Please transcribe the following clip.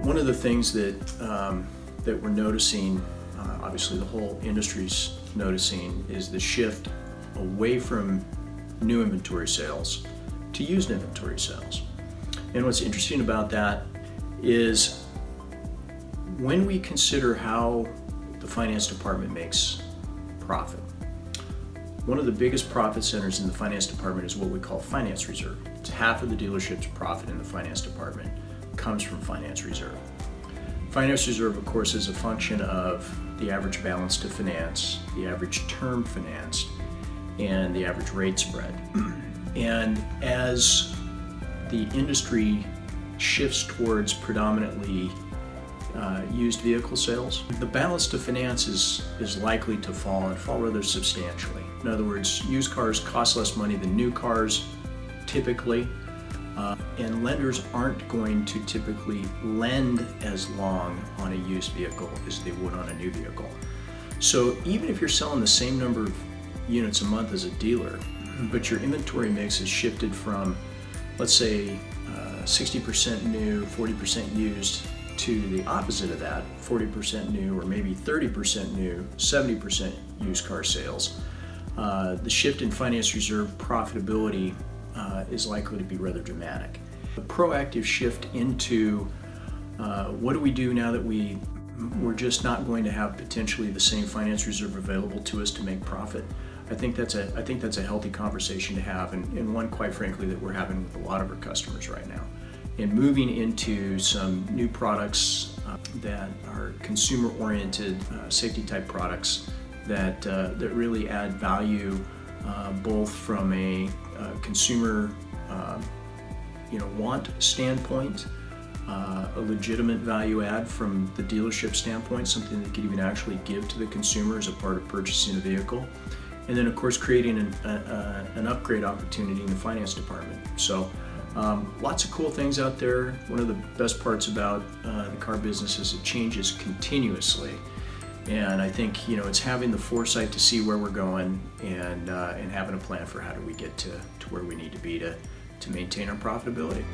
One of the things that we're noticing, obviously the whole industry's noticing, is the shift away from new inventory sales to used inventory sales. And what's interesting about that is when we consider how the finance department makes profit, one of the biggest profit centers in the finance department is what we call finance reserve. It's half of the dealership's profit in the finance department comes from finance reserve. Finance reserve, of course, is a function of the average balance to finance, the average term financed, and the average rate spread. And as the industry shifts towards predominantly used vehicle sales, the balance to finance is likely to fall, and fall rather substantially. In other words, used cars cost less money than new cars, typically, and lenders aren't going to typically lend as long on a used vehicle as they would on a new vehicle. So even if you're selling the same number of units a month as a dealer, but your inventory mix has shifted from, let's say, 60% new, 40% used, to the opposite of that, 40% new or maybe 30% new, 70% used car sales, the shift in finance reserve profitability is likely to be rather dramatic. A proactive shift into what do we do now that we're just not going to have potentially the same finance reserve available to us to make profit. I think that's a healthy conversation to have, and one, quite frankly, that we're having with a lot of our customers right now. And moving into some new products that are consumer-oriented, safety-type products that really add value, both from a consumer want standpoint, a legitimate value add from the dealership standpoint, something that could even actually give to the consumer as a part of purchasing a vehicle, and then of course creating an upgrade opportunity in the finance department. So lots of cool things out there. One of the best parts about the car business is it changes continuously, and I think it's having the foresight to see where we're going and having a plan for how do we get to where we need to be to maintain our profitability.